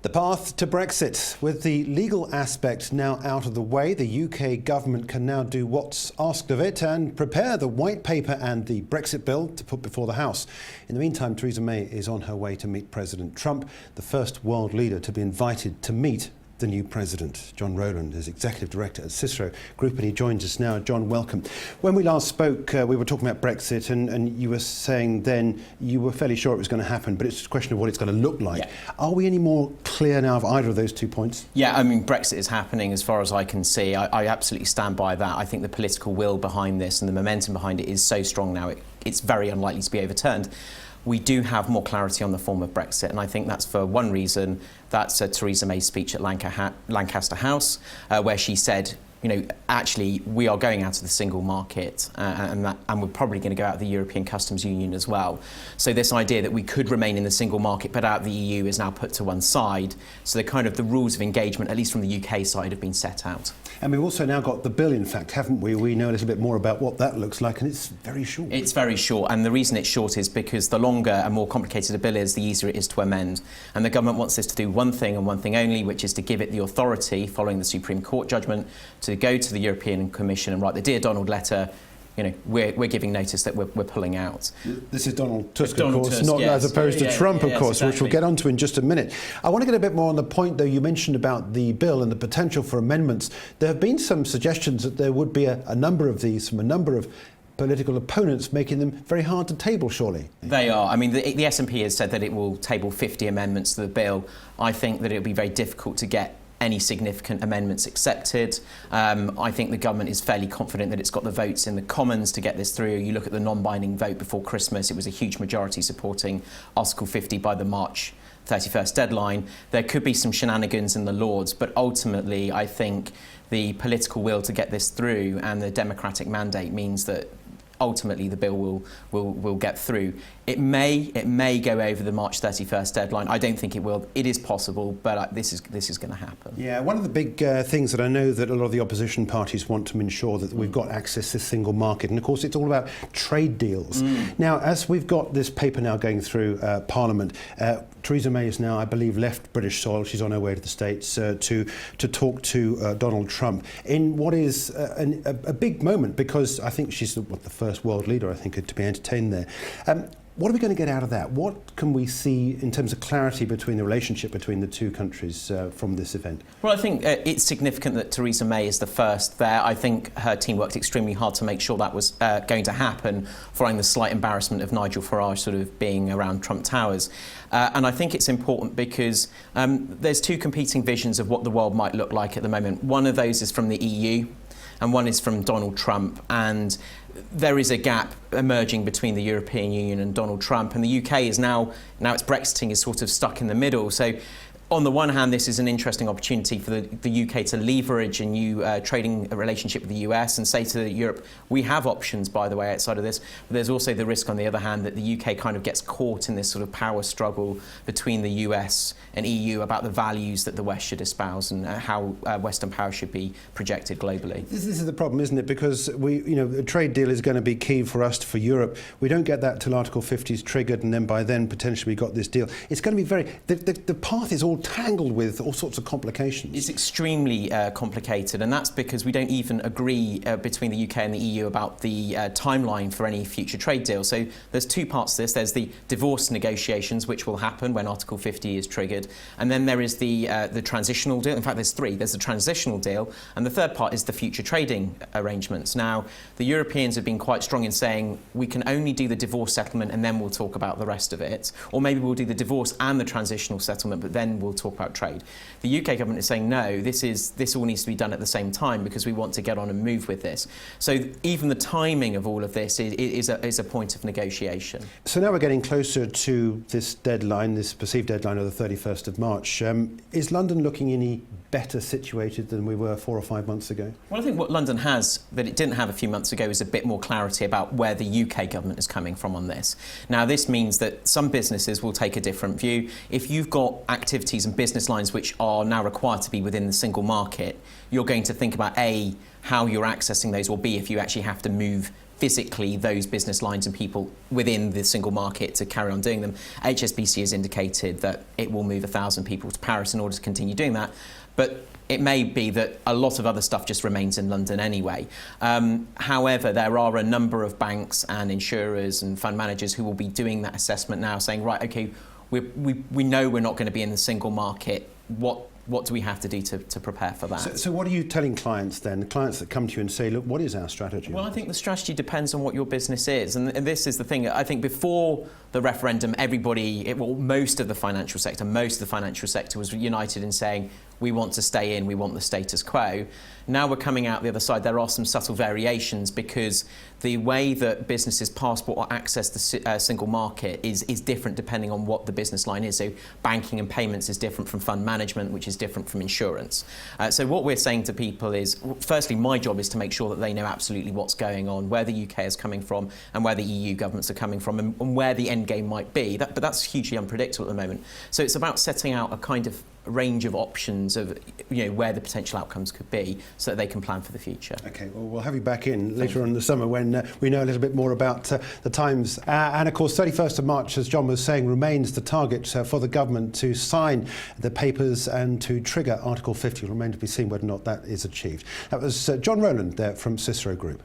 The path to Brexit. With the legal aspect now out of the way, the UK government can now do what's asked of it and prepare the white paper and the Brexit Bill to put before the House. In the meantime, Theresa May is on her way to meet President Trump, the first world leader to be invited to meet the new president. John Rowland is Executive Director at Cicero Group, and he joins us now. John, welcome. When we last spoke, we were talking about Brexit, and you were saying then you were fairly sure it was going to happen, but it's just a question of what it's going to look like. Yeah. Are we any more clear now of either of those 2 points? Yeah, I mean, Brexit is happening as far as I can see. I absolutely stand by that. I think the political will behind this and the momentum behind it is so strong now, it's very unlikely to be overturned. We do have more clarity on the form of Brexit, and I think that's for one reason. That's Theresa May's speech at Lancaster House, where she said, you know, actually, we are going out of the single market and we're probably going to go out of the European Customs Union as well. So this idea that we could remain in the single market but out of the EU is now put to one side. So the rules of engagement, at least from the UK side, have been set out. And we've also now got the bill, in fact, haven't we? We know a little bit more about what that looks like, and it's very short. It's very short, and the reason it's short is because the longer and more complicated a bill is, the easier it is to amend. And the government wants this to do one thing and one thing only, which is to give it the authority, following the Supreme Court judgment, to go to the European Commission and write the Dear Donald letter. You know, we're giving notice that we're pulling out. This is Donald Tusk, of course, not as opposed to Trump, of course, exactly. Which we'll get onto in just a minute. I want to get a bit more on the point, though, you mentioned about the bill and the potential for amendments. There have been some suggestions that there would be a number of these from a number of political opponents, making them very hard to table, surely. They are. I mean, the SNP has said that it will table 50 amendments to the bill. I think that it'll be very difficult to get any significant amendments accepted. I think the government is fairly confident that it's got the votes in the Commons to get this through. You look at the non-binding vote before Christmas, it was a huge majority supporting Article 50 by the March 31st deadline. There could be some shenanigans in the Lords, but ultimately I think the political will to get this through and the democratic mandate means that ultimately the bill will get through. It may go over the March 31st deadline. I don't think it will. It is possible, but this is going to happen. Yeah, one of the big things that I know that a lot of the opposition parties want to ensure that we've got access to the single market, and of course it's all about trade deals. Now, as we've got this paper now going through Parliament, Theresa May has now, I believe, left British soil. She's on her way to the States to talk to Donald Trump in what is a big moment, because I think she's the first world leader, I think, to be entertained there. What are we going to get out of that? What can we see in terms of clarity between the relationship between the two countries from this event? Well, I think it's significant that Theresa May is the first there. I think her team worked extremely hard to make sure that was going to happen, following the slight embarrassment of Nigel Farage sort of being around Trump Towers. And I think it's important because there's two competing visions of what the world might look like at the moment. One of those is from the EU, and one is from Donald Trump, and there is a gap emerging between the European Union and Donald Trump, and the UK is now its Brexiting is sort of stuck in the middle. So on the one hand, this is an interesting opportunity for the UK to leverage a new trading relationship with the US and say to Europe, we have options, by the way, outside of this. But there's also the risk, on the other hand, that the UK kind of gets caught in this sort of power struggle between the US and EU about the values that the West should espouse and how Western power should be projected globally. This is the problem, isn't it? Because a trade deal is going to be key for us, for Europe. We don't get that till Article 50 is triggered, and then by then potentially we got this deal. It's going to be the path is all tangled with all sorts of complications. It's extremely complicated, and that's because we don't even agree between the UK and the EU about the timeline for any future trade deal. So there's two parts to this. There's the divorce negotiations, which will happen when Article 50 is triggered, and then there is the transitional deal. In fact, there's three. There's the transitional deal, and the third part is the future trading arrangements. Now, the Europeans have been quite strong in saying we can only do the divorce settlement and then we'll talk about the rest of it, or maybe we'll do the divorce and the transitional settlement, but then we'll talk about trade. The UK government is saying no, this all needs to be done at the same time because we want to get on and move with this. So even the timing of all of this is a point of negotiation. So now we're getting closer to this deadline, this perceived deadline of the 31st of March. Is London looking any better situated than we were 4 or 5 months ago? Well, I think what London has that it didn't have a few months ago is a bit more clarity about where the UK government is coming from on this. Now, this means that some businesses will take a different view. If you've got activities and business lines which are now required to be within the single market, you're going to think about A, how you're accessing those, or B, if you actually have to move physically those business lines and people within the single market to carry on doing them. HSBC has indicated that it will move 1,000 people to Paris in order to continue doing that. But it may be that a lot of other stuff just remains in London anyway. However, there are a number of banks and insurers and fund managers who will be doing that assessment now, saying, right, OK, we know we're not going to be in the single market. What do we have to do to prepare for that? So what are you telling clients then, the clients that come to you and say, look, what is our strategy? Well, I think the strategy depends on what your business is. And this is the thing. I think before the referendum, most of the financial sector was united in saying, we want to stay in, we want the status quo. Now we're coming out the other side. There are some subtle variations because the way that businesses passport or access the single market is different depending on what the business line is. So banking and payments is different from fund management, which is different from insurance. So what we're saying to people is, firstly, my job is to make sure that they know absolutely what's going on, where the UK is coming from and where the EU governments are coming from and where the end game might be. But that's hugely unpredictable at the moment. So it's about setting out a kind of range of options of where the potential outcomes could be so that they can plan for the future. OK, well, we'll have you back in later on in the summer when we know a little bit more about the times. And of course, 31st of March, as John was saying, remains the target for the government to sign the papers and to trigger Article 50. It will remain to be seen whether or not that is achieved. That was John Rowland there from Cicero Group.